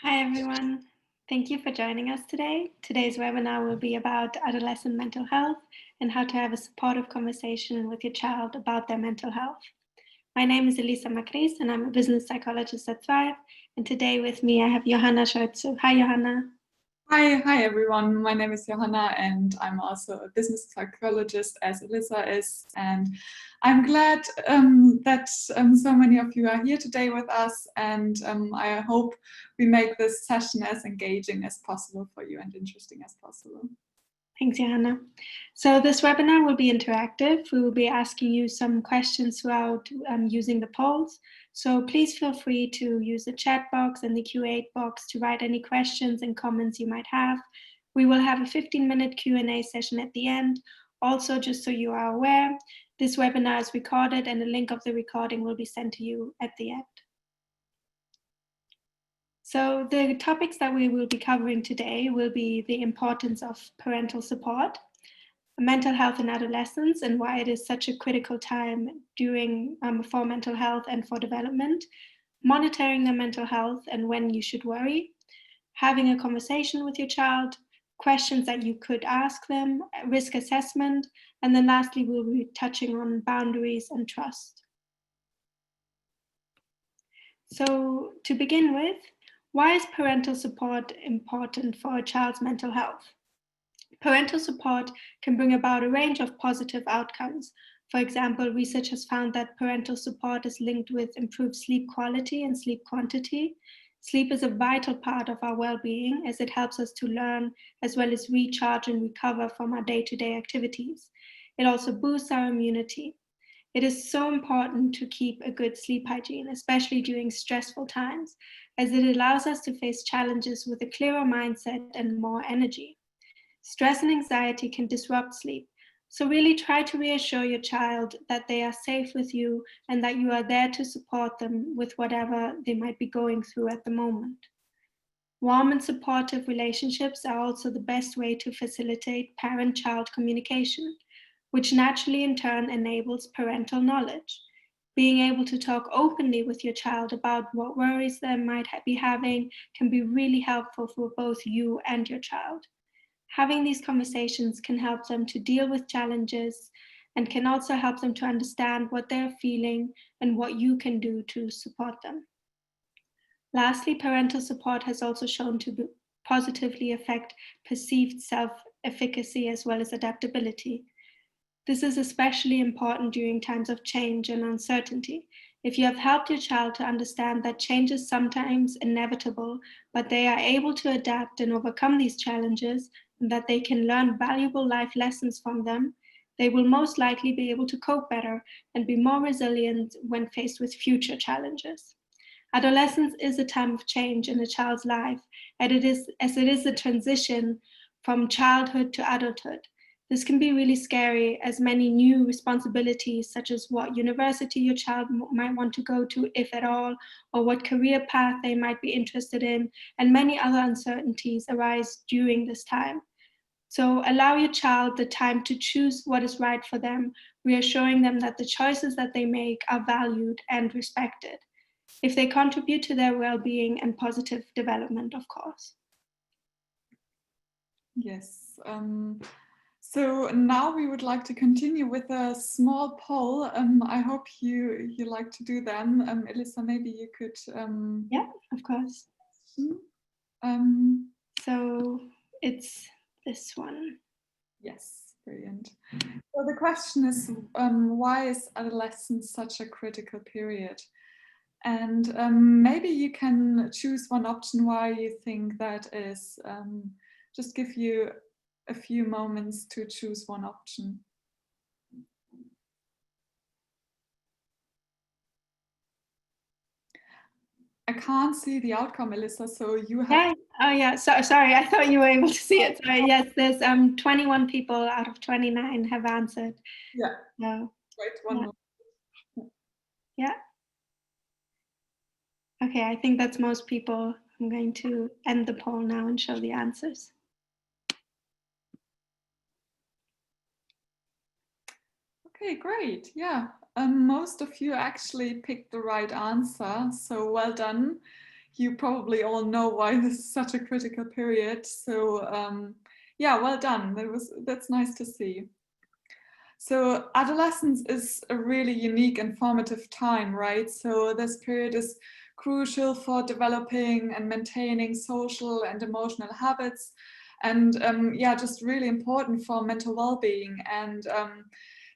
Hi, everyone. Thank you for joining us today. Today's webinar will be about adolescent mental health and how to have a supportive conversation with your child about their mental health. My name is Elisa Macris, and I'm a business psychologist at Thrive. And today with me, I have Johanna Schulze. Hi, Johanna. Hi everyone. My name is Johanna and I'm also a business psychologist as Elisa is. And I'm glad that so many of you are here today with us. And I hope we make this session as engaging as possible for you and interesting as possible. Thanks, Johanna. So this webinar will be interactive. We will be asking you some questions throughout using the polls. So please feel free to use the chat box and the Q&A box to write any questions and comments you might have. We will have a 15-minute Q&A session at the end. Also, just so you are aware, this webinar is recorded and a link of the recording will be sent to you at the end. So the topics that we will be covering today will be the importance of parental support, mental health in adolescence and why it is such a critical time for mental health and for development, monitoring their mental health and when you should worry, having a conversation with your child, questions that you could ask them, risk assessment, and then lastly, we'll be touching on boundaries and trust. So to begin with, why is parental support important for a child's mental health? Parental support can bring about a range of positive outcomes. For example, research has found that parental support is linked with improved sleep quality and sleep quantity. Sleep is a vital part of our well-being as it helps us to learn as well as recharge and recover from our day-to-day activities. It also boosts our immunity. It is so important to keep a good sleep hygiene, especially during stressful times, as it allows us to face challenges with a clearer mindset and more energy. Stress and anxiety can disrupt sleep, so really try to reassure your child that they are safe with you and that you are there to support them with whatever they might be going through at the moment. Warm and supportive relationships are also the best way to facilitate parent-child communication, which naturally in turn enables parental knowledge. Being able to talk openly with your child about what worries they might be having can be really helpful for both you and your child. Having these conversations can help them to deal with challenges and can also help them to understand what they're feeling and what you can do to support them. Lastly, parental support has also shown to positively affect perceived self-efficacy as well as adaptability. This is especially important during times of change and uncertainty. If you have helped your child to understand that change is sometimes inevitable, but they are able to adapt and overcome these challenges, and that they can learn valuable life lessons from them, they will most likely be able to cope better and be more resilient when faced with future challenges. Adolescence is a time of change in a child's life, and it is a transition from childhood to adulthood. This can be really scary as many new responsibilities, such as what university your child might want to go to, if at all, or what career path they might be interested in, and many other uncertainties arise during this time. So allow your child the time to choose what is right for them, reassuring them that the choices that they make are valued and respected, if they contribute to their well-being and positive development, of course. Yes. So now we would like to continue with a small poll. I hope you like to do them. Elisa, maybe you could. Yeah, of course. So it's this one. Yes, brilliant. So the question is, why is adolescence such a critical period? And maybe you can choose one option why you think that is. Just give you a few moments to choose one option. I can't see the outcome, Elisa, so you have... Yeah. Oh, yeah. So, sorry, I thought you were able to see it. Sorry. Yes, there's 21 people out of 29 have answered. Yeah. So, Wait one yeah. moment. Yeah. Okay, I think that's most people. I'm going to end the poll now and show the answers. Okay, great. Yeah, most of you actually picked the right answer, so well done. you probably all know why this is such a critical period. So yeah, well done. That's nice to see. So adolescence is a really unique and formative time, right? So this period is crucial for developing and maintaining social and emotional habits, and yeah, just really important for mental well-being. And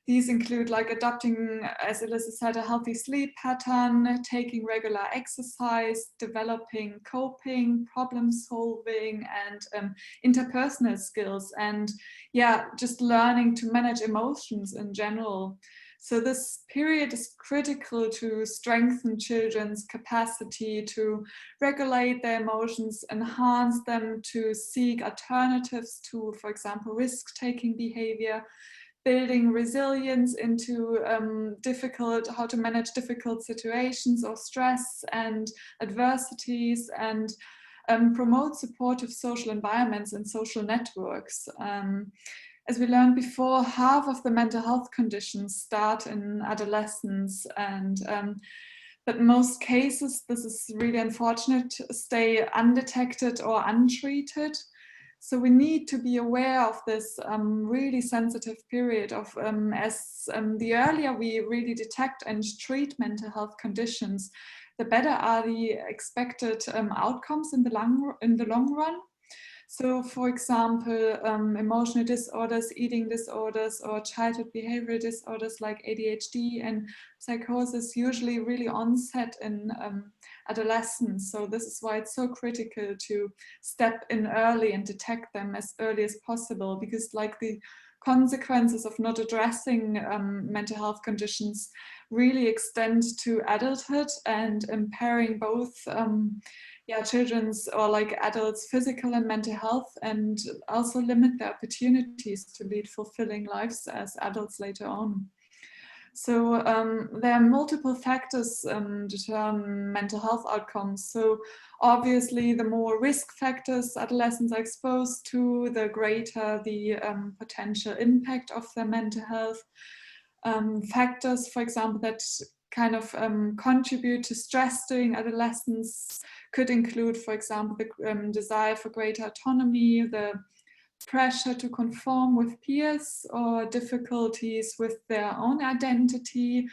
these include like adopting, as Elisa said, a healthy sleep pattern, taking regular exercise, developing coping, problem solving, and interpersonal skills, and yeah, just learning to manage emotions in general. So this period is critical to strengthen children's capacity to regulate their emotions, enhance them to seek alternatives to, for example, risk-taking behavior, building resilience into how to manage difficult situations or stress and adversities, and promote supportive social environments and social networks. As we learned before, half of the mental health conditions start in adolescence, and but most cases, this is really unfortunate, stay undetected or untreated. So we need to be aware of this really sensitive period of as the earlier we really detect and treat mental health conditions, the better are the expected outcomes in the long run. So, for example, emotional disorders, eating disorders, or childhood behavioral disorders like ADHD and psychosis usually really onset in adolescence. So this is why it's so critical to step in early and detect them as early as possible, because like the consequences of not addressing mental health conditions really extend to adulthood and impairing both yeah, children's or like adults' physical and mental health, and also limit their opportunities to lead fulfilling lives as adults later on. So there are multiple factors determine mental health outcomes. So obviously, the more risk factors adolescents are exposed to, the greater the potential impact of their mental health. Factors, for example, that kind of contribute to stress during adolescence could include, for example, the desire for greater autonomy, the pressure to conform with peers, or difficulties with their own identity.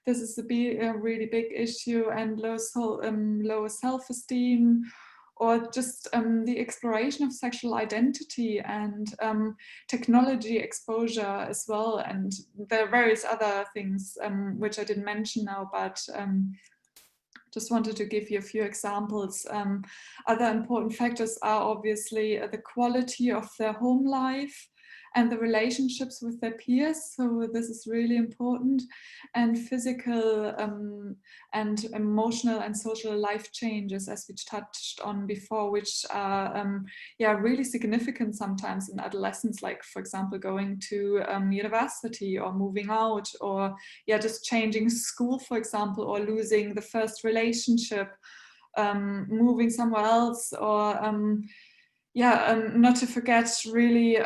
This is a really big issue, and low self-esteem, or just the exploration of sexual identity, and technology exposure as well. And there are various other things which I didn't mention now, but just wanted to give you a few examples. Other important factors are obviously the quality of their home life and the relationships with their peers. So this is really important. And physical and emotional and social life changes, as we touched on before, which are yeah, really significant sometimes in adolescence, like, for example, going to university or moving out, or yeah, just changing school, for example, or losing the first relationship, moving somewhere else, or yeah, not to forget, really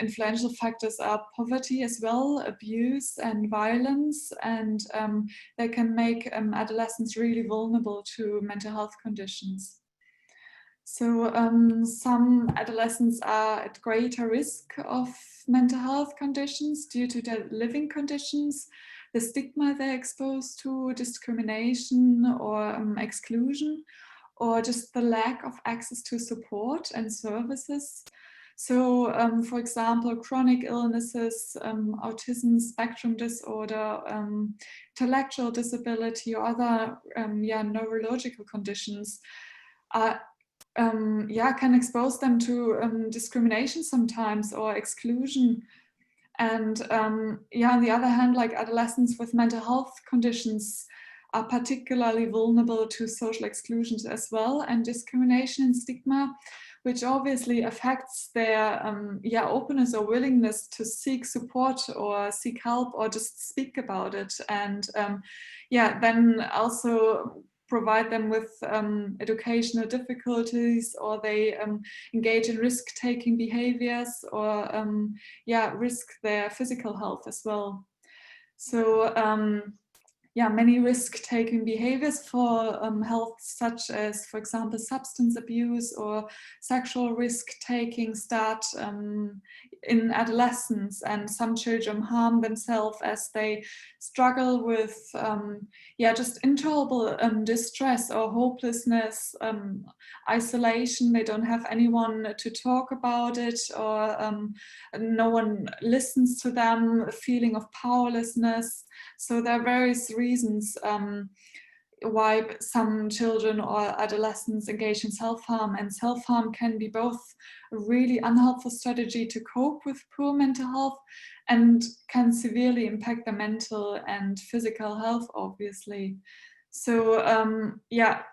influential factors are poverty as well, abuse and violence, and they can make adolescents really vulnerable to mental health conditions. So some adolescents are at greater risk of mental health conditions due to their living conditions, the stigma they're exposed to, discrimination or exclusion, or just the lack of access to support and services. So, for example, chronic illnesses, autism spectrum disorder, intellectual disability, or other yeah, neurological conditions are yeah, can expose them to discrimination sometimes, or exclusion. And yeah, on the other hand, like adolescents with mental health conditions are particularly vulnerable to social exclusions as well, and discrimination and stigma, which obviously affects their yeah, openness or willingness to seek support or seek help or just speak about it. And yeah, then also provide them with educational difficulties, or they engage in risk-taking behaviors, or yeah, risk their physical health as well. So many risk-taking behaviors for health, such as, for example, substance abuse or sexual risk-taking start in adolescence, and some children harm themselves as they struggle with just intolerable distress or hopelessness, isolation. They don't have anyone to talk about it, or no one listens to them, a feeling of powerlessness. So there are various reasons why some children or adolescents engage in self-harm, and self-harm can be both a really unhelpful strategy to cope with poor mental health and can severely impact their mental and physical health, obviously. So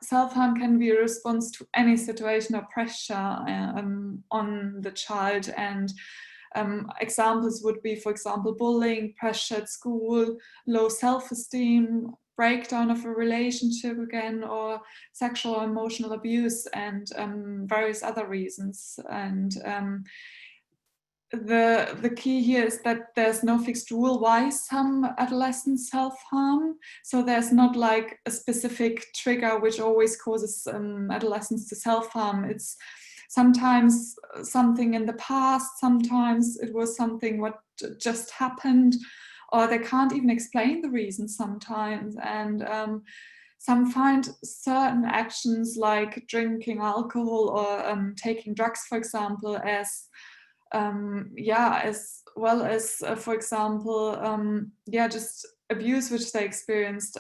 self-harm can be a response to any situation or pressure on the child, and examples would be, for example, bullying, pressure at school, low self-esteem, breakdown of a relationship again, or sexual or emotional abuse, and various other reasons. And the key here is that there's no fixed rule why some adolescents self-harm. So there's not like a specific trigger which always causes adolescents to self-harm. It's sometimes something in the past, sometimes it was something what just happened, or they can't even explain the reason sometimes. And some find certain actions like drinking alcohol or taking drugs, for example, as well as, for example, just abuse which they experienced,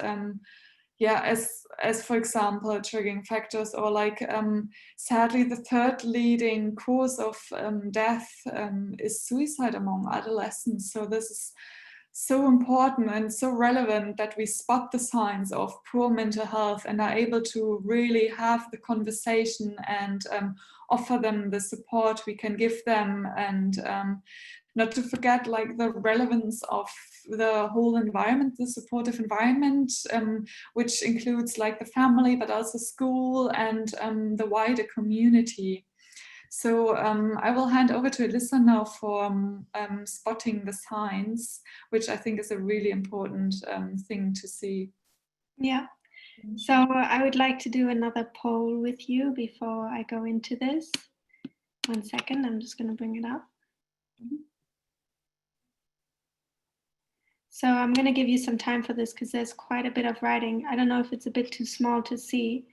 as for example, triggering factors, or like sadly the third leading cause of death is suicide among adolescents. So this is so important and so relevant that we spot the signs of poor mental health and are able to really have the conversation and offer them the support we can give them, and not to forget like the relevance of the whole environment, the supportive environment, which includes like the family, but also school and the wider community. So I will hand over to Alyssa now for spotting the signs, which I think is a really important thing to see. Yeah. So I would like to do another poll with you before I go into this. 1 second, I'm just going to bring it up. So I'm going to give you some time for this because there's quite a bit of writing. I don't know if it's a bit too small to see,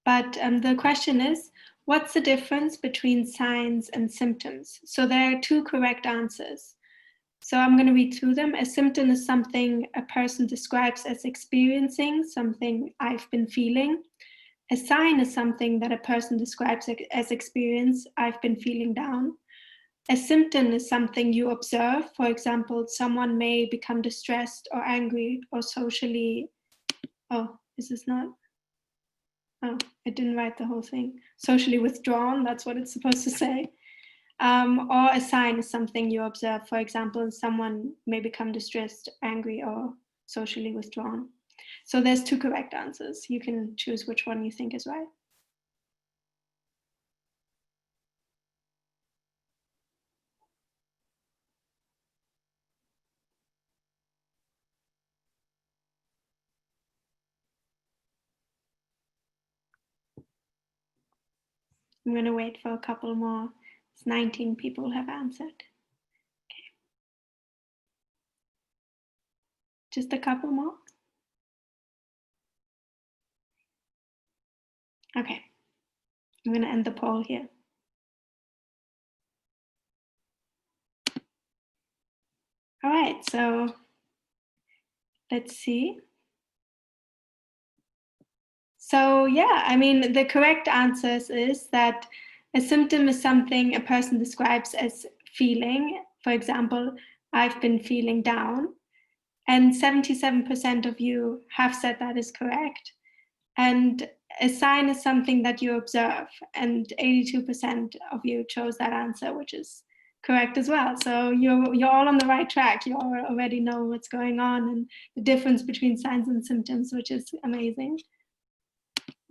but the question is, what's the difference between signs and symptoms? So there are 2 correct answers. So I'm going to read through them. A symptom is something a person describes as experiencing, something I've been feeling. A sign is something that a person describes as experience, I've been feeling down. A symptom is something you observe. For example, someone may become distressed or angry or socially, is this not? Oh, it didn't write the whole thing. Socially withdrawn, that's what it's supposed to say. Or a sign is something you observe. For example, someone may become distressed, angry, or socially withdrawn. So there's 2 correct answers. You can choose which one you think is right. I'm going to wait for a couple more. 19 people have answered. Okay. Just a couple more. Okay. I'm going to end the poll here. All right, so let's see. So yeah, I mean, the correct answers is that a symptom is something a person describes as feeling. For example, I've been feeling down. And 77% of you have said that is correct. And a sign is something that you observe. And 82% of you chose that answer, which is correct as well. So you're all on the right track. You already know what's going on and the difference between signs and symptoms, which is amazing.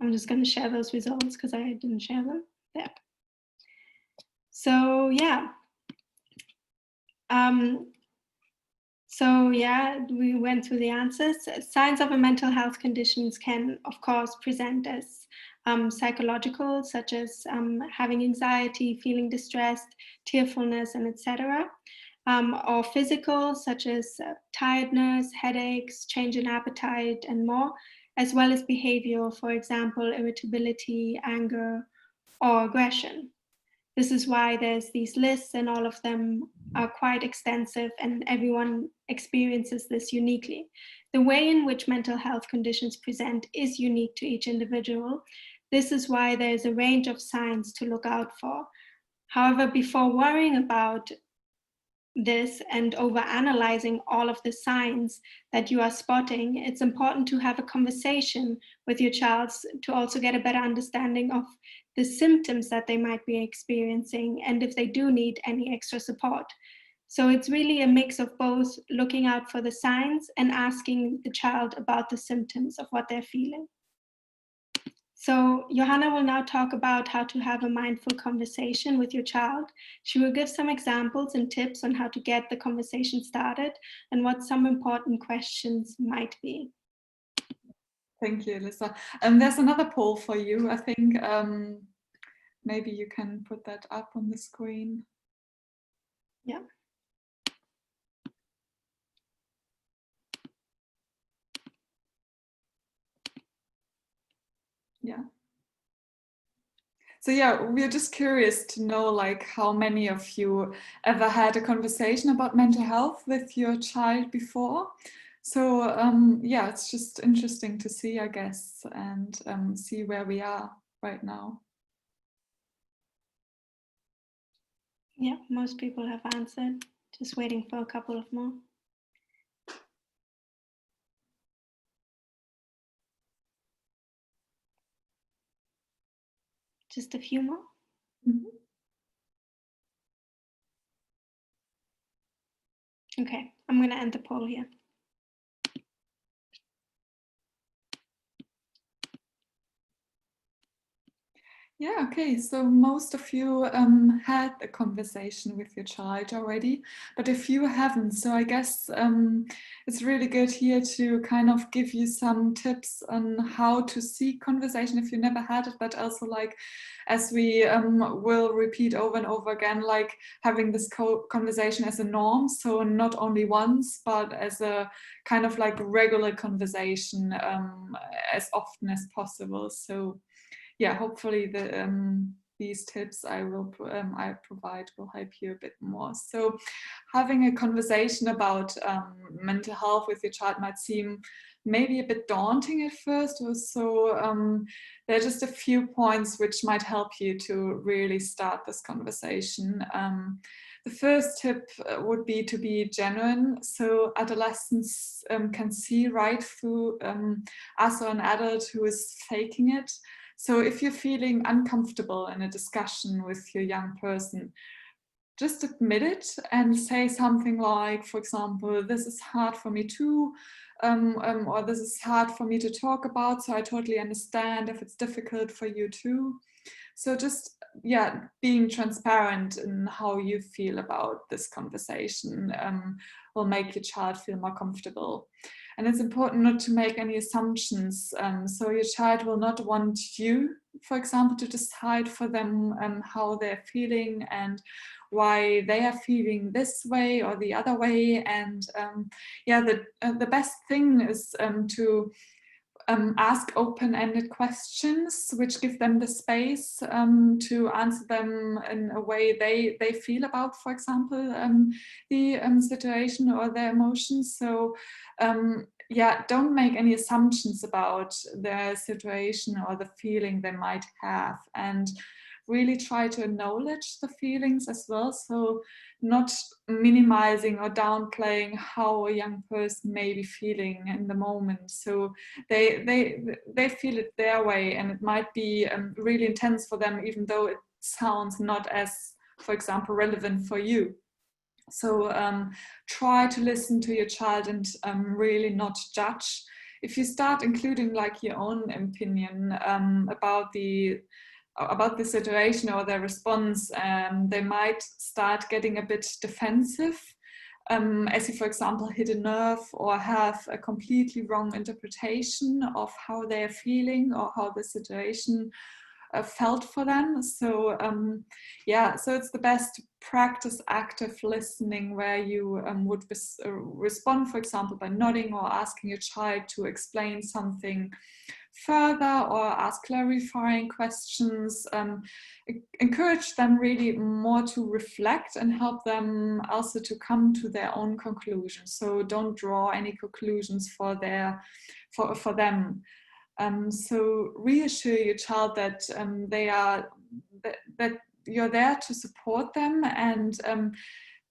I'm just going to share those results because I didn't share them there. So yeah. So yeah, we went through the answers. Signs of a mental health conditions can, of course, present as psychological, such as having anxiety, feeling distressed, tearfulness, and etc. Or physical, such as tiredness, headaches, change in appetite, and more, as well as behavioral, for example, irritability, anger, or aggression. This is why there's these lists, and all of them are quite extensive, and everyone experiences this uniquely. The way in which mental health conditions present is unique to each individual. This is why there's a range of signs to look out for. However, before worrying about this and over analyzing all of the signs that you are spotting, it's important to have a conversation with your child to also get a better understanding of the symptoms that they might be experiencing and if they do need any extra support. So it's really a mix of both looking out for the signs and asking the child about the symptoms of what they're feeling. So Johanna will now talk about how to have a mindful conversation with your child. She will give some examples and tips on how to get the conversation started and what some important questions might be. Thank you, Alyssa. There's another poll for you. I think maybe you can put that up on the screen. Yeah. Yeah. So yeah, we're just curious to know like how many of you ever had a conversation about mental health with your child before. So yeah, it's just interesting to see, I guess, and see where we are right now. Yeah, most people have answered. Just waiting for a couple of more. Just a few more. Mm-hmm. Okay, I'm going to end the poll here. Yeah, okay, so most of you had a conversation with your child already, but if you haven't, so I guess it's really good here to kind of give you some tips on how to seek conversation if you never had it, but also like, as we will repeat over and over again, like having this conversation as a norm, so not only once, but as a kind of like regular conversation as often as possible. So yeah, hopefully these tips I provide will help you a bit more. So having a conversation about mental health with your child might seem maybe a bit daunting at first. So there are just a few points which might help you to really start this conversation. The first tip would be to be genuine. So adolescents can see right through us or an adult who is faking it. So if you're feeling uncomfortable in a discussion with your young person, just admit it and say something like, for example, this is hard for me too, or this is hard for me to talk about, so I totally understand if it's difficult for you too. So just, yeah, being transparent in how you feel about this conversation will make your child feel more comfortable. And it's important not to make any assumptions. So your child will not want you, for example, to decide for them how they're feeling and why they are feeling this way or the other way. And yeah, the best thing is to ask open-ended questions which give them the space to answer them in a way they feel about, for example, the situation or their emotions. So yeah, don't make any assumptions about their situation or the feeling they might have, and really try to acknowledge the feelings as well. So not minimizing or downplaying how a young person may be feeling in the moment. So they feel it their way, and it might be really intense for them, even though it sounds not as, for example, relevant for you. So try to listen to your child and really not judge. If you start including like your own opinion about the situation or their response, they might start getting a bit defensive. as you, for example, hit a nerve or have a completely wrong interpretation of how they're feeling or how the situation felt for them. So so it's the best to practice active listening, where you would respond, for example, by nodding or asking your child to explain something further or ask clarifying questions. Encourage them really more to reflect and help them also to come to their own conclusions. So don't draw any conclusions for them. So reassure your child that that you're there to support them, and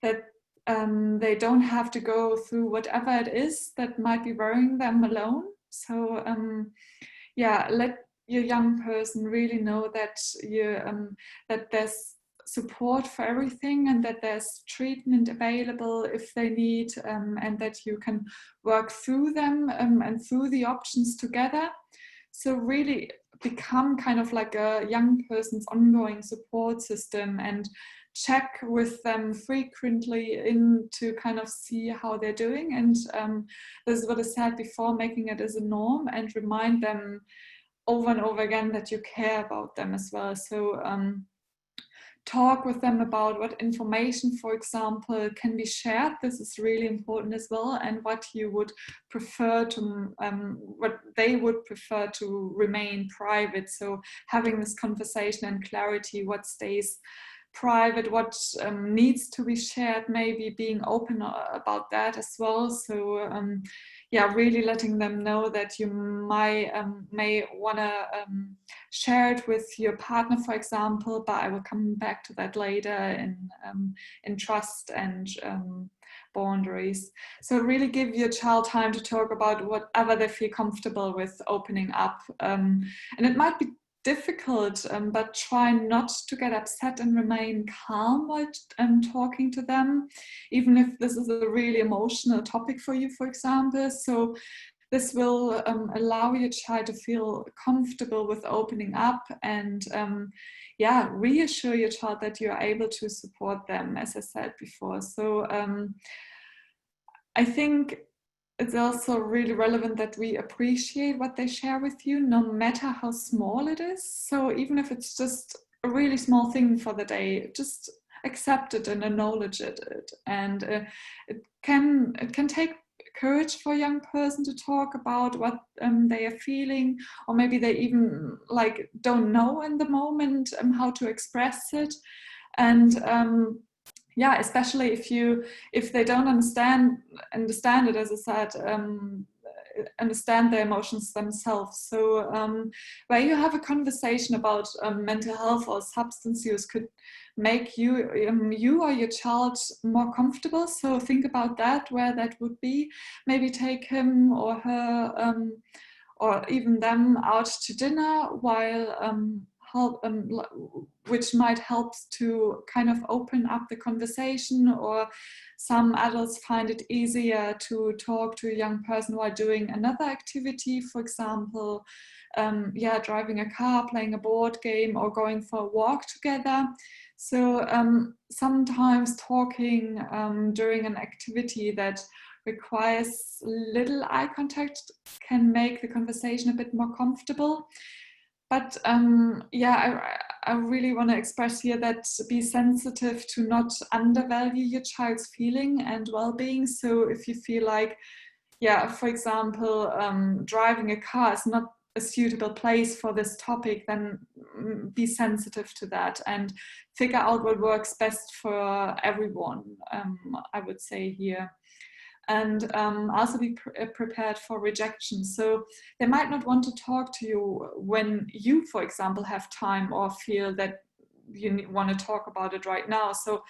that they don't have to go through whatever it is that might be worrying them alone. So let your young person really know that that there's support for everything, and that there's treatment available if they need, and that you can work through them and through the options together. So really become kind of like a young person's ongoing support system, and check with them frequently in to kind of see how they're doing. And this is what I said before, making it as a norm, and remind them over and over again that you care about them as well. So talk with them about what information, for example, can be shared. This is really important as well, and what you would prefer to, what they would prefer to remain private. So having this conversation and clarity, what stays private, what needs to be shared, maybe being open about that as well. So really letting them know that you may want to share it with your partner, for example, but I will come back to that later, in trust and boundaries. So really give your child time to talk about whatever they feel comfortable with opening up, and it might be difficult, but try not to get upset and remain calm while talking to them, even if this is a really emotional topic for you, for example. So this will allow your child to feel comfortable with opening up, and reassure your child that you are able to support them, as I said before. So I think it's also really relevant that we appreciate what they share with you, no matter how small it is. So even if it's just a really small thing for the day, just accept it and acknowledge it. And it can take courage for a young person to talk about what they are feeling, or maybe they even don't know in the moment how to express it. And especially if they don't understand it, as I said, understand their emotions themselves. So where you have a conversation about mental health or substance use could make you or your child more comfortable. So think about that, where that would be. Maybe take him or her or even them out to dinner, while which might help to kind of open up the conversation. Or some adults find it easier to talk to a young person while doing another activity, for example, driving a car, playing a board game, or going for a walk together. So sometimes talking during an activity that requires little eye contact can make the conversation a bit more comfortable. But I really want to express here that be sensitive to not undervalue your child's feeling and well-being. So if you feel like, for example, driving a car is not a suitable place for this topic, then be sensitive to that and figure out what works best for everyone, I would say here. And also be prepared for rejection. So they might not want to talk to you when you, for example, have time or feel that you want to talk about it right now. So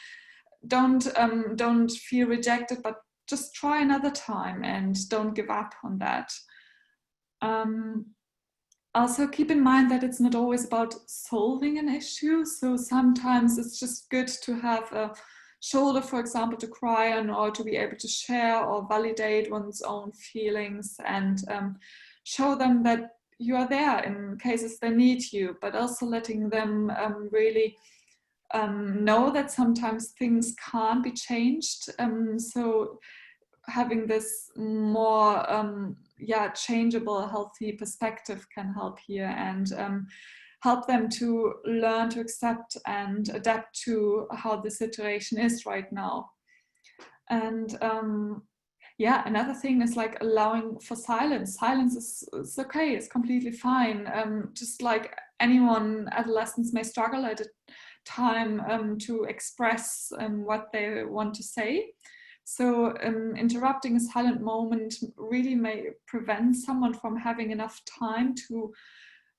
don't feel rejected, but just try another time and don't give up on that. Also keep in mind that it's not always about solving an issue. So sometimes it's just good to have a shoulder, for example, to cry on, or to be able to share or validate one's own feelings, and show them that you are there in cases they need you, but also letting them really know that sometimes things can't be changed. So having this more changeable, healthy perspective can help here, and help them to learn to accept and adapt to how the situation is right now. And another thing is like allowing for silence. Silence is okay, it's completely fine. Just like anyone, adolescents may struggle at a time to express what they want to say. So interrupting a silent moment really may prevent someone from having enough time to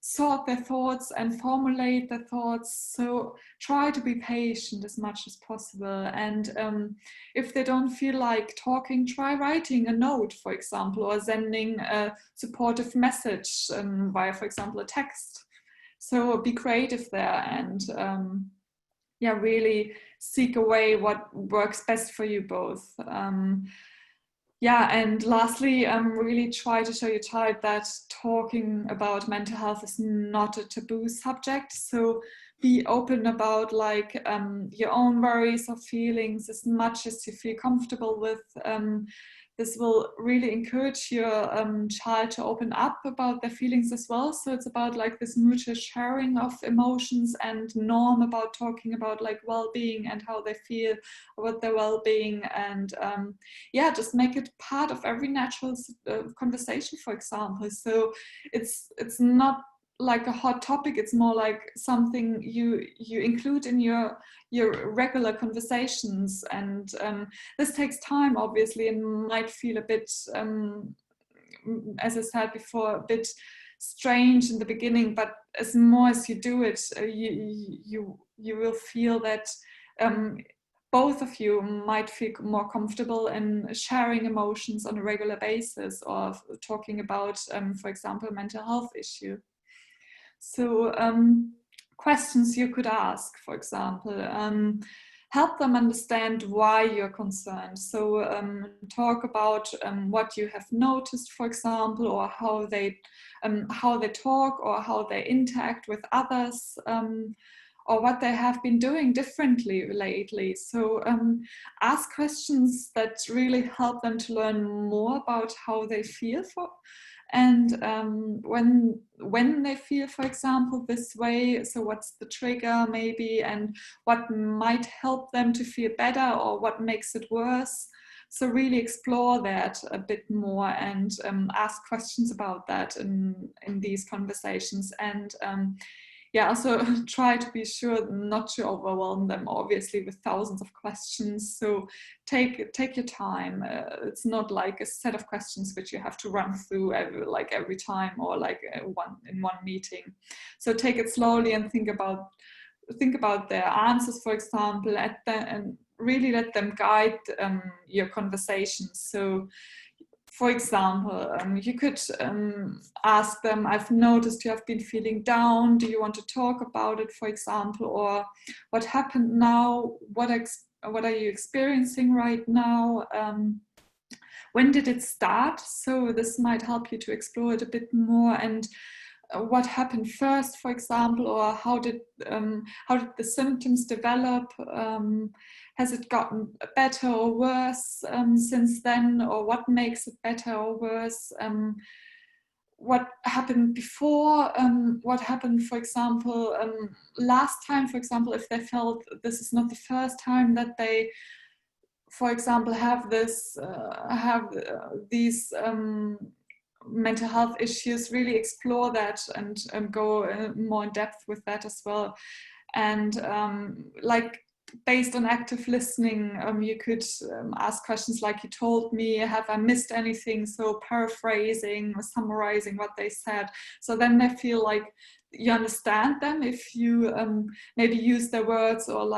sort their thoughts and formulate their thoughts. So try to be patient as much as possible. And if they don't feel like talking, try writing a note, for example, or sending a supportive message via, for example, a text. So be creative there, and really seek a way what works best for you both. And lastly, really try to show your child that talking about mental health is not a taboo subject. So be open about like your own worries or feelings as much as you feel comfortable with. This will really encourage your child to open up about their feelings as well. So it's about like this mutual sharing of emotions, and norm about talking about like well-being and how they feel about their well-being, and just make it part of every natural conversation, for example. So it's not like a hot topic, it's more like something you include in your regular conversations. And this takes time, obviously, and might feel a bit, as I said before, a bit strange in the beginning, but as more as you do it, you will feel that both of you might feel more comfortable in sharing emotions on a regular basis, or talking about, for example, mental health issue. So questions you could ask, for example, help them understand why you're concerned. So talk about what you have noticed, for example, or how they talk, or how they interact with others, or what they have been doing differently lately. So ask questions that really help them to learn more about how they feel and when they feel, for example, this way. So what's the trigger maybe, and what might help them to feel better, or what makes it worse. So really explore that a bit more, and ask questions about that in these conversations. And also try to be sure not to overwhelm them, obviously, with thousands of questions. So take your time. It's not like a set of questions which you have to run through every time, or like in one meeting. So take it slowly and think about their answers, for example, and really let them guide your conversations. So for example, you could ask them, I've noticed you have been feeling down. Do you want to talk about it, for example? Or what happened now? What are you experiencing right now? When did it start? So this might help you to explore it a bit more. And what happened first, for example, or how did the symptoms develop? Has it gotten better or worse since then, or what makes it better or worse? What happened before? What happened, for example, last time? For example, if they felt this is not the first time that they, for example, have these mental health issues, really explore that and go more in depth with that as well. And based on active listening, you could ask questions like, you told me, have I missed anything? So paraphrasing or summarizing what they said. So then they feel like you understand them if you maybe use their words, or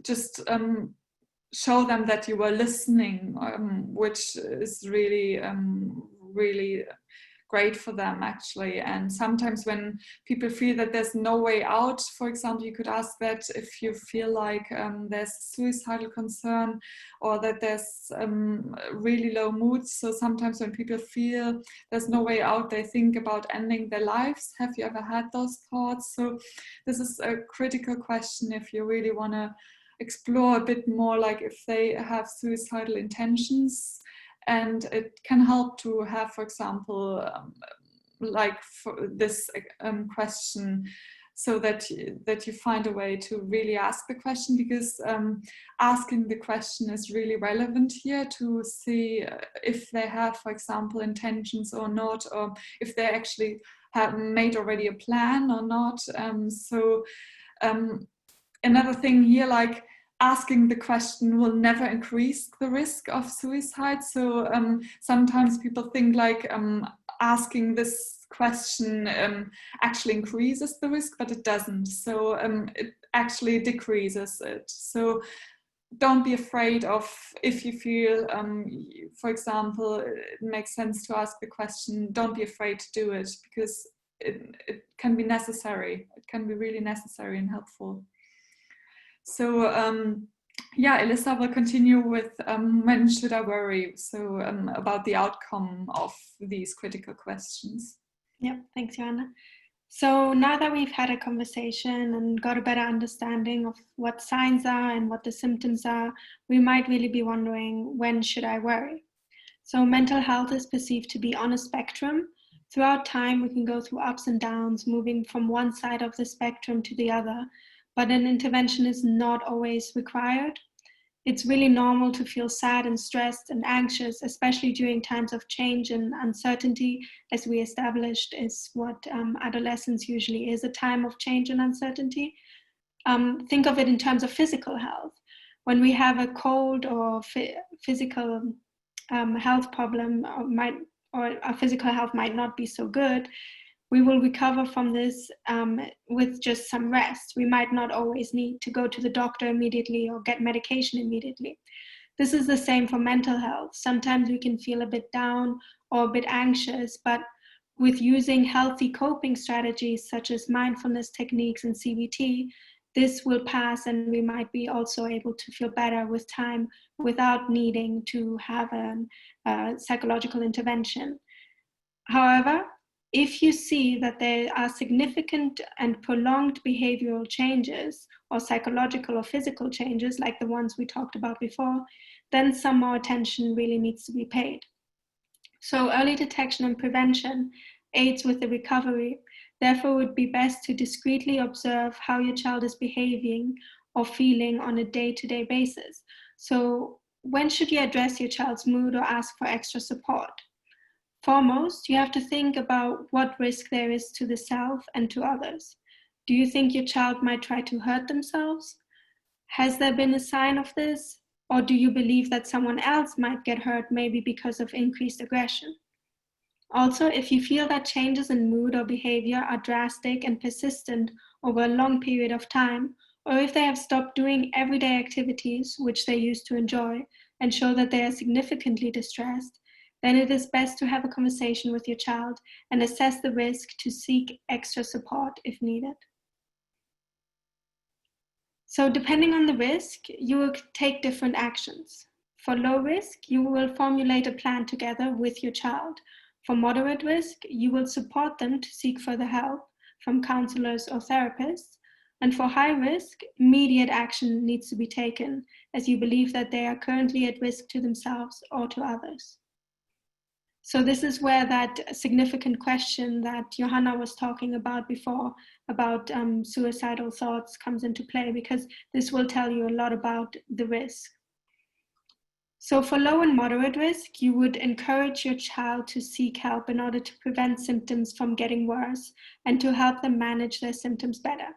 just show them that you were listening, which is really great for them actually. And sometimes when people feel that there's no way out, for example, you could ask that if you feel like there's suicidal concern or that there's really low moods. So sometimes when people feel there's no way out, they think about ending their lives. Have you ever had those thoughts? So this is a critical question if you really want to explore a bit more, like if they have suicidal intentions. And it can help to have, for example, like for this question, so that you find a way to really ask the question, because asking the question is really relevant here to see if they have, for example, intentions or not, or if they actually have made already a plan or not. Another thing here, like asking the question will never increase the risk of suicide. So sometimes people think like asking this question actually increases the risk, but it doesn't. So it actually decreases it. So don't be afraid of, if you feel, for example, it makes sense to ask the question, don't be afraid to do it, because it can be necessary. It can be really necessary and helpful. So yeah, Elissa will continue with when should I worry? So about the outcome of these critical questions. Yeah, thanks, Johanna. So now that we've had a conversation and got a better understanding of what signs are and what the symptoms are, we might really be wondering, when should I worry? So mental health is perceived to be on a spectrum. Throughout time, we can go through ups and downs, moving from one side of the spectrum to the other, but an intervention is not always required. It's really normal to feel sad and stressed and anxious, especially during times of change and uncertainty, as we established is what adolescence usually is, a time of change and uncertainty. Think of it in terms of physical health. When we have a cold or physical health problem, or our physical health might not be so good, we will recover from this with just some rest. We might not always need to go to the doctor immediately or get medication immediately. This is the same for mental health. Sometimes we can feel a bit down or a bit anxious, but with using healthy coping strategies such as mindfulness techniques and CBT, this will pass, and we might be also able to feel better with time without needing to have a psychological intervention. However, if you see that there are significant and prolonged behavioral changes or psychological or physical changes like the ones we talked about before, then some more attention really needs to be paid. So early detection and prevention aids with the recovery. Therefore, it would be best to discreetly observe how your child is behaving or feeling on a day-to-day basis. So when should you address your child's mood or ask for extra support? Foremost, you have to think about what risk there is to the self and to others. Do you think your child might try to hurt themselves? Has there been a sign of this? Or do you believe that someone else might get hurt, maybe because of increased aggression? Also, if you feel that changes in mood or behavior are drastic and persistent over a long period of time, or if they have stopped doing everyday activities which they used to enjoy and show that they are significantly distressed, then it is best to have a conversation with your child and assess the risk to seek extra support if needed. So depending on the risk, you will take different actions. For low risk, you will formulate a plan together with your child. For moderate risk, you will support them to seek further help from counselors or therapists. And for high risk, immediate action needs to be taken as you believe that they are currently at risk to themselves or to others. So this is where that significant question that Johanna was talking about before, about suicidal thoughts, comes into play, because this will tell you a lot about the risk. So for low and moderate risk, you would encourage your child to seek help in order to prevent symptoms from getting worse and to help them manage their symptoms better.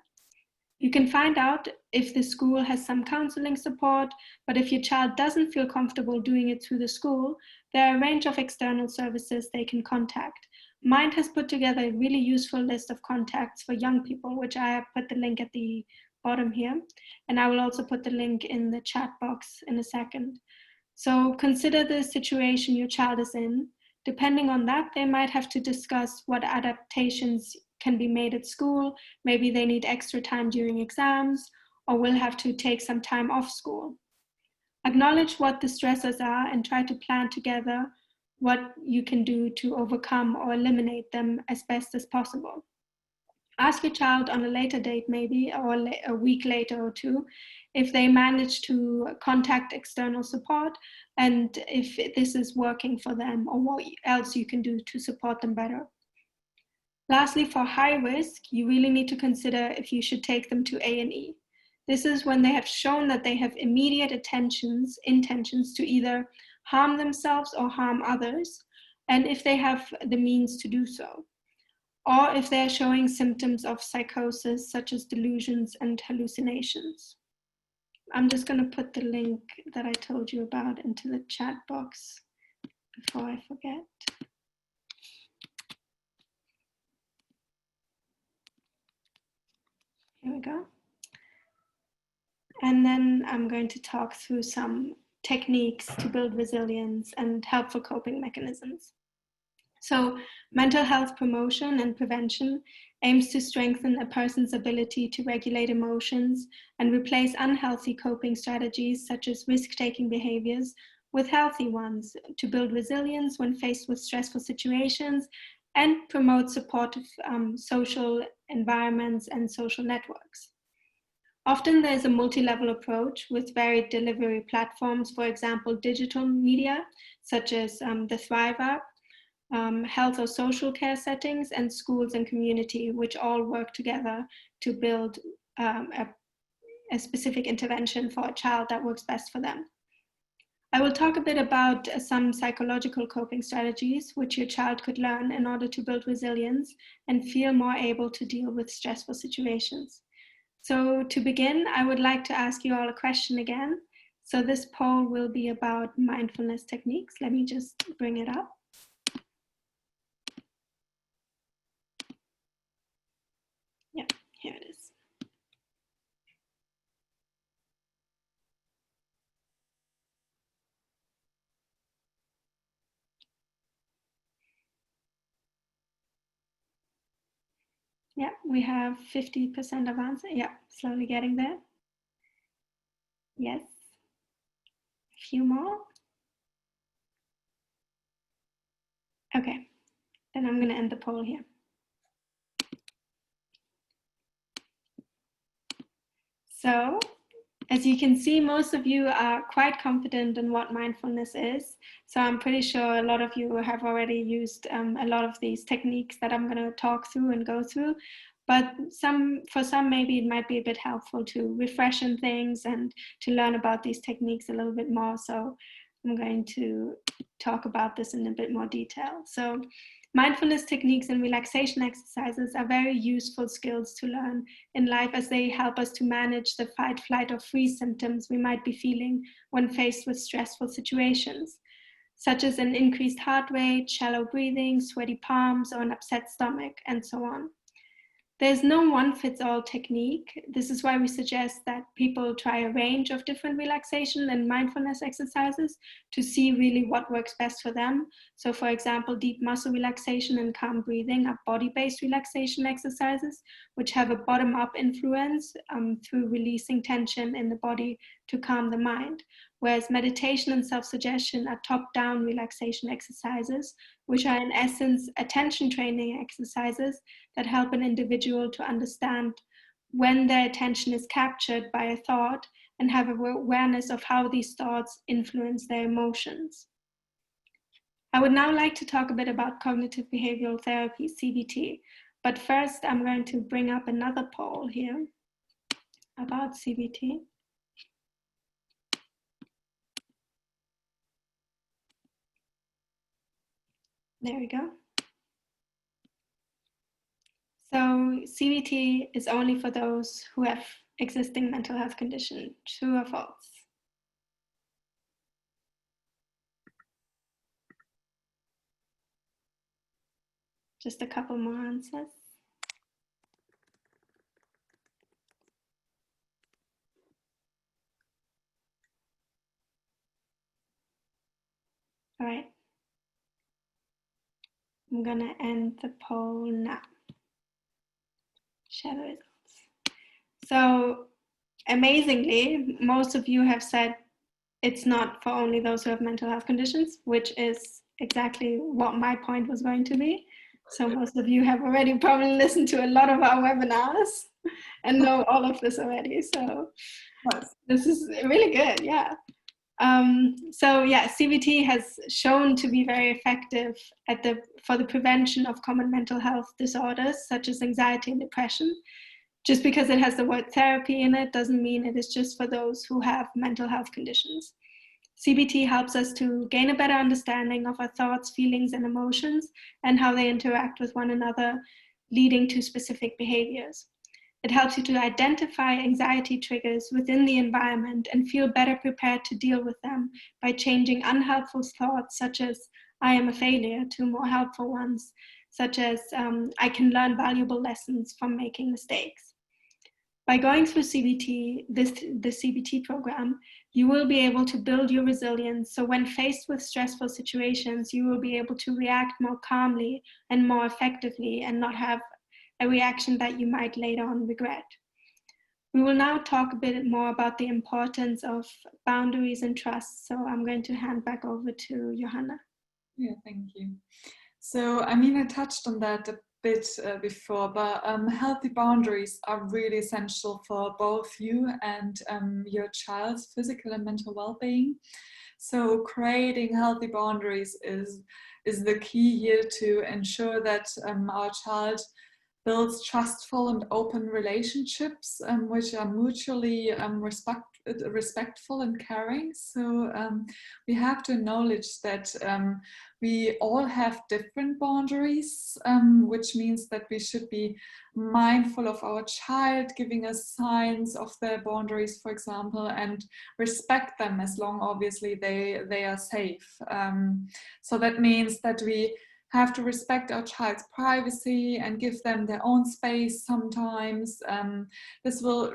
You can find out if the school has some counseling support, but if your child doesn't feel comfortable doing it through the school, there are a range of external services they can contact. Mind has put together a really useful list of contacts for young people, which I have put the link at the bottom here, and I will also put the link in the chat box in a second. So consider the situation your child is in. Depending on that, they might have to discuss what adaptations can be made at school. Maybe they need extra time during exams, or will have to take some time off school. Acknowledge what the stressors are and try to plan together what you can do to overcome or eliminate them as best as possible. Ask your child on a later date, maybe, or a week later or two, if they manage to contact external support and if this is working for them or what else you can do to support them better. Lastly, for high risk, you really need to consider if you should take them to A&E. This is when they have shown that they have immediate intentions to either harm themselves or harm others, and if they have the means to do so, or if they're showing symptoms of psychosis such as delusions and hallucinations. I'm just going to put the link that I told you about into the chat box before I forget. Here we go. And then I'm going to talk through some techniques to build resilience and helpful coping mechanisms. So, mental health promotion and prevention aims to strengthen a person's ability to regulate emotions and replace unhealthy coping strategies such as risk-taking behaviors with healthy ones to build resilience when faced with stressful situations and promote supportive social environments and social networks. Often there's a multi-level approach with varied delivery platforms, for example, digital media, such as the Thrive app, health or social care settings, and schools and community, which all work together to build a specific intervention for a child that works best for them. I will talk a bit about some psychological coping strategies which your child could learn in order to build resilience and feel more able to deal with stressful situations. So to begin, I would like to ask you all a question again. So this poll will be about mindfulness techniques. Let me just bring it up. Yeah, here it is. Yeah, we have 50% of answer. Yeah, slowly getting there. Yes. A few more. Okay, then I'm going to end the poll here. So, as you can see, most of you are quite confident in what mindfulness is. So I'm pretty sure a lot of you have already used a lot of these techniques that I'm going to talk through and go through. But for some, maybe it might be a bit helpful to refresh on things and to learn about these techniques a little bit more. So I'm going to talk about this in a bit more detail. So mindfulness techniques and relaxation exercises are very useful skills to learn in life as they help us to manage the fight, flight, or freeze symptoms we might be feeling when faced with stressful situations, such as an increased heart rate, shallow breathing, sweaty palms, or an upset stomach, and so on. There's no one-fits-all technique. This is why we suggest that people try a range of different relaxation and mindfulness exercises to see really what works best for them. So for example, deep muscle relaxation and calm breathing are body-based relaxation exercises, which have a bottom-up influence through releasing tension in the body to calm the mind. Whereas meditation and self-suggestion are top-down relaxation exercises, which are in essence attention training exercises that help an individual to understand when their attention is captured by a thought and have awareness of how these thoughts influence their emotions. I would now like to talk a bit about cognitive behavioral therapy, CBT, but first I'm going to bring up another poll here about CBT. There we go. So CBT is only for those who have existing mental health condition. True or false? Just a couple more answers. All right. I'm gonna end the poll now. Share the results. So amazingly, most of you have said it's not for only those who have mental health conditions, which is exactly what my point was going to be. So most of you have already probably listened to a lot of our webinars and know all of this already. So this is really good, yeah. So yeah, CBT has shown to be very effective for the prevention of common mental health disorders such as anxiety and depression. Just because it has the word therapy in it doesn't mean it is just for those who have mental health conditions. CBT helps us to gain a better understanding of our thoughts, feelings, and emotions and how they interact with one another, leading to specific behaviors. It helps you to identify anxiety triggers within the environment and feel better prepared to deal with them by changing unhelpful thoughts such as I am a failure to more helpful ones, such as I can learn valuable lessons from making mistakes. By going through CBT, the CBT program, you will be able to build your resilience. So when faced with stressful situations, you will be able to react more calmly and more effectively and not have a reaction that you might later on regret. We will now talk a bit more about the importance of boundaries and trust. So I'm going to hand back over to Johanna. Yeah, thank you. So, I mean, I touched on that a bit before, but healthy boundaries are really essential for both you and your child's physical and mental well-being. So creating healthy boundaries is the key here to ensure that our child builds trustful and open relationships which are mutually respectful and caring. So we have to acknowledge that we all have different boundaries, which means that we should be mindful of our child giving us signs of their boundaries, for example, and respect them as long, obviously, they are safe. So that means that we have to respect our child's privacy and give them their own space sometimes. This will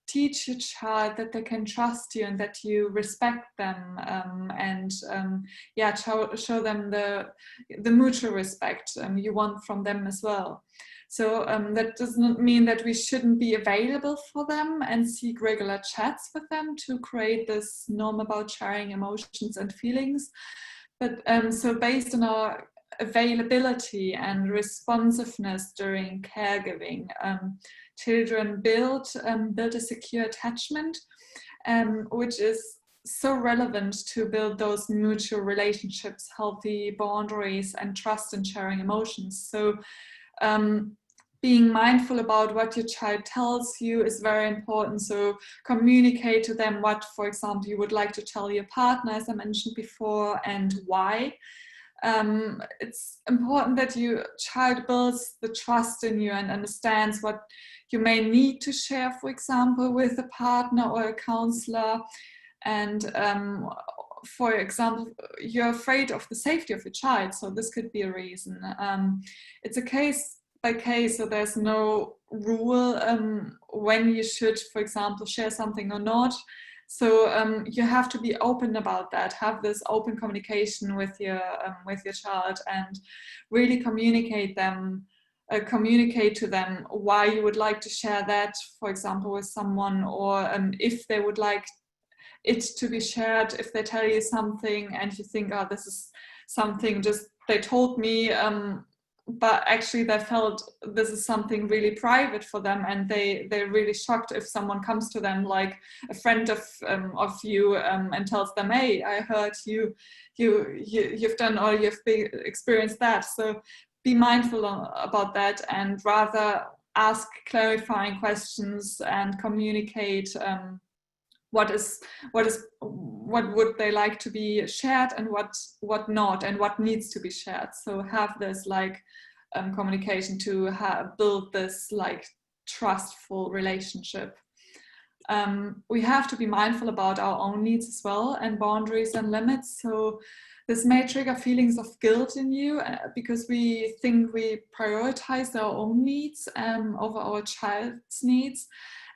teach your child that they can trust you and that you respect them, and show them the mutual respect you want from them as well. So that does not mean that we shouldn't be available for them and seek regular chats with them to create this norm about sharing emotions and feelings. But so based on our availability and responsiveness during caregiving, children build a secure attachment, which is so relevant to build those mutual relationships, healthy boundaries, and trust in sharing emotions. So being mindful about what your child tells you is very important. So communicate to them what, for example, you would like to tell your partner, as I mentioned before, and why. It's important that your child builds the trust in you and understands what you may need to share, for example, with a partner or a counselor. And for example, you're afraid of the safety of your child, so this could be a reason. It's a case by case, so there's no rule when you should, for example, share something or not. So you have to be open about that. Have this open communication with your child, and really communicate to them why you would like to share that, for example, with someone, or if they would like it to be shared. If they tell you something and you think, oh, this is something just they told me, but actually they felt this is something really private for them, and they're really shocked if someone comes to them, like a friend of you, and tells them, hey, I heard you've done, or you've experienced that. So be mindful about that, and rather ask clarifying questions and communicate what would they like to be shared, and what not, and what needs to be shared. So have this like communication to build this like trustful relationship. We have to be mindful about our own needs as well, and boundaries and limits. So this may trigger feelings of guilt in you because we think we prioritize our own needs over our child's needs.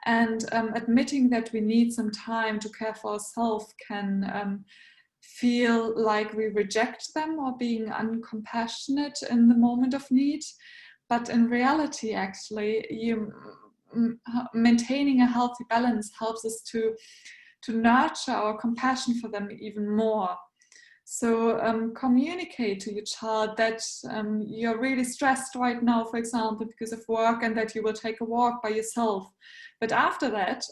And admitting that we need some time to care for ourselves can feel like we reject them or being uncompassionate in the moment of need. But in reality, actually, maintaining a healthy balance helps us to nurture our compassion for them even more. So communicate to your child that you're really stressed right now, for example, because of work, and that you will take a walk by yourself. But after that,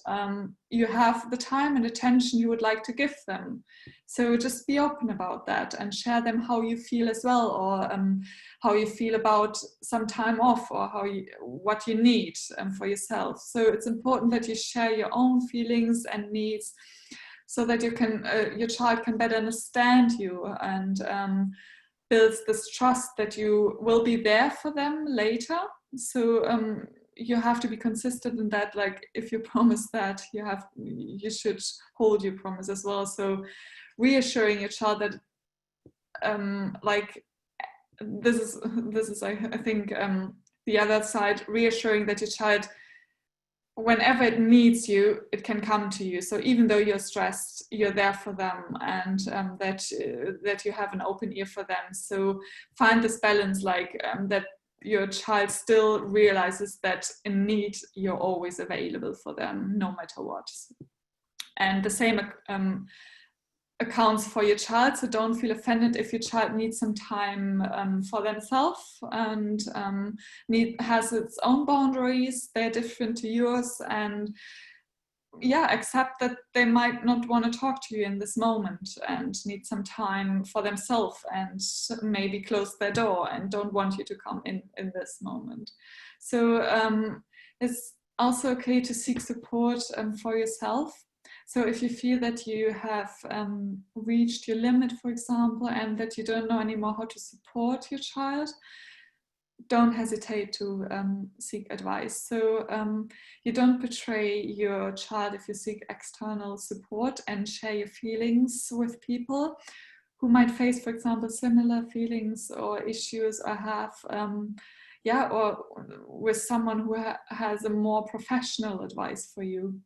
you have the time and attention you would like to give them. So just be open about that and share them how you feel as well, or how you feel about some time off, or what you need for yourself. So it's important that you share your own feelings and needs, so that you can, your child can better understand you, and builds this trust that you will be there for them later. So you have to be consistent in that. Like, if you promise that, you should hold your promise as well. So reassuring your child that like this is I think the other side, reassuring that your child, whenever it needs you, it can come to you. So even though you're stressed, you're there for them, and that you have an open ear for them. So find this balance, like that your child still realizes that in need, you're always available for them, no matter what. And the same accounts for your child. So don't feel offended if your child needs some time for themselves, and has its own boundaries. They're different to yours, and accept that they might not want to talk to you in this moment and need some time for themselves, and maybe close their door and don't want you to come in this moment. So it's also okay to seek support for yourself. So if you feel that you have reached your limit, for example, and that you don't know anymore how to support your child, don't hesitate to seek advice. So you don't betray your child if you seek external support and share your feelings with people who might face, for example, similar feelings or issues, or have or with someone who has a more professional advice for you.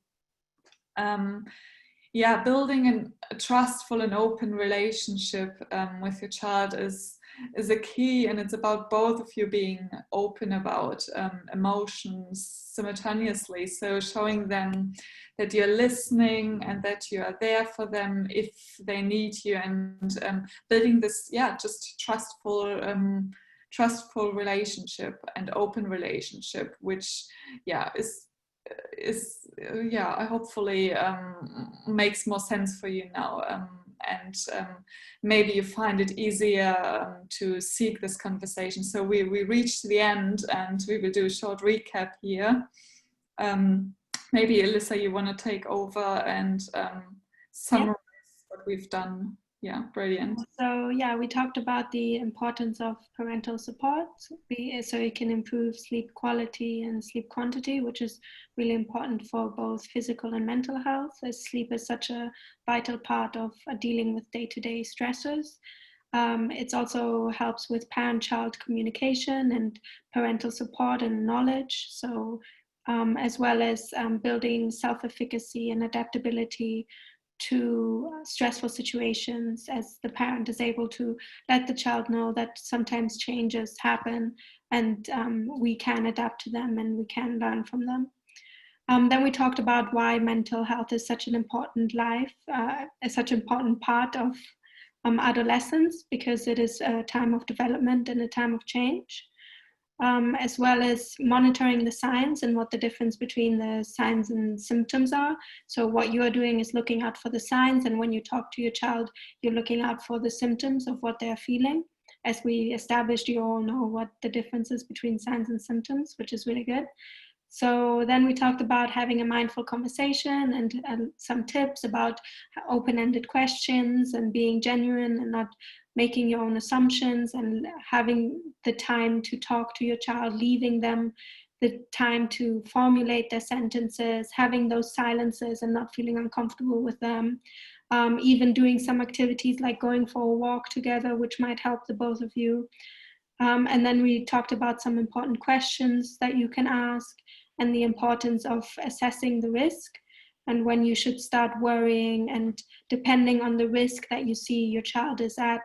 Building a trustful and open relationship with your child is a key, and it's about both of you being open about emotions simultaneously. So showing them that you're listening and that you are there for them if they need you, and building this just trustful relationship and open relationship, which is hopefully makes more sense for you now, and maybe you find it easier to seek this conversation. So we reached the end, and we will do a short recap here. Maybe Alyssa, you want to take over and summarize what we've done. Yeah, brilliant. So we talked about the importance of parental support, so it can improve sleep quality and sleep quantity, which is really important for both physical and mental health, as sleep is such a vital part of dealing with day-to-day stressors. It also helps with parent-child communication and parental support and knowledge, so as well as building self-efficacy and adaptability to stressful situations, as the parent is able to let the child know that sometimes changes happen, and we can adapt to them and we can learn from them. Then we talked about why mental health is such an important such an important part of adolescence, because it is a time of development and a time of change. As well as monitoring the signs and what the difference between the signs and symptoms are. So what you are doing is looking out for the signs, and when you talk to your child, you're looking out for the symptoms of what they're feeling. As we established, you all know what the difference is between signs and symptoms, which is really good. So then we talked about having a mindful conversation, and some tips about open-ended questions and being genuine and not making your own assumptions, and having the time to talk to your child, leaving them the time to formulate their sentences, having those silences and not feeling uncomfortable with them. Even doing some activities like going for a walk together, which might help the both of you. And then we talked about some important questions that you can ask, and the importance of assessing the risk, and when you should start worrying, and depending on the risk that you see your child is at,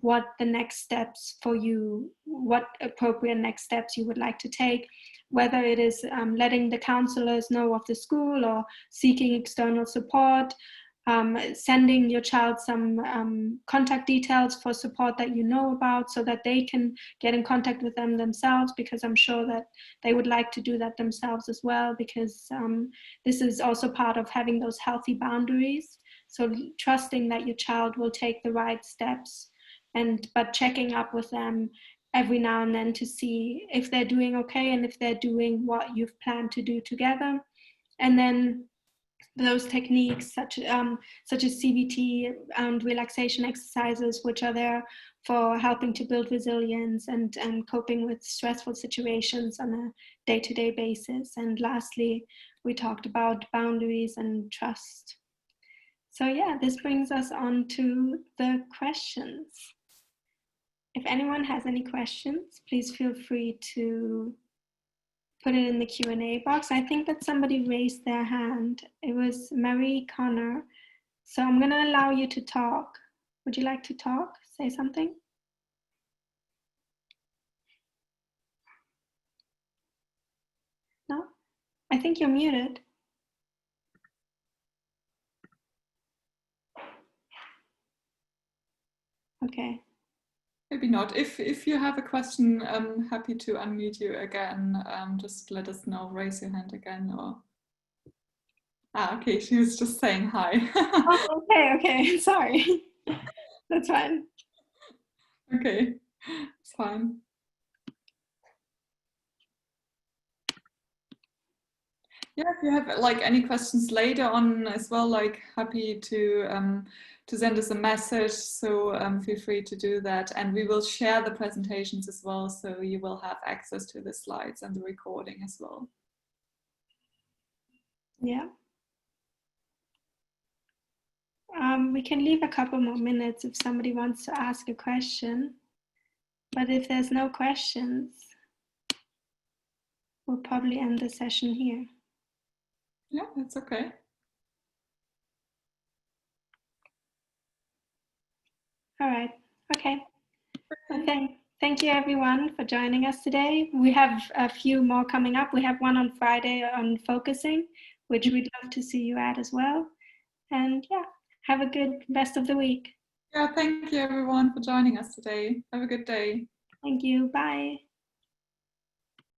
what the next steps for you, what appropriate next steps you would like to take, whether it is letting the counselors know of the school or seeking external support, sending your child some contact details for support that you know about so that they can get in contact with them themselves, because I'm sure that they would like to do that themselves as well, because this is also part of having those healthy boundaries. So trusting that your child will take the right steps, but checking up with them every now and then to see if they're doing okay and if they're doing what you've planned to do together. And then those techniques such as CBT and relaxation exercises, which are there for helping to build resilience and coping with stressful situations on a day-to-day basis. And lastly, we talked about boundaries and trust. So yeah, this brings us on to the questions. If anyone has any questions, please feel free to put it in the Q&A box. I think that somebody raised their hand. It was Marie Connor. So I'm going to allow you to talk. Would you like to talk? Say something? No? I think you're muted. Okay. Maybe not. If you have a question, I'm happy to unmute you again. Just let us know, raise your hand again, or... okay, she was just saying hi. Oh, okay, sorry. That's fine. Okay, it's fine. Yeah, if you have like any questions later on as well, like happy to send us a message. So feel free to do that, and we will share the presentations as well, so you will have access to the slides and the recording as well. Yeah. We can leave a couple more minutes if somebody wants to ask a question, but if there's no questions, we'll probably end the session here. Yeah, that's okay. All right. Okay. Okay. Thank you everyone for joining us today. We have a few more coming up. We have one on Friday on focusing, which we'd love to see you at as well. And yeah, have a good rest of the week. Yeah, thank you everyone for joining us today. Have a good day. Thank you. Bye.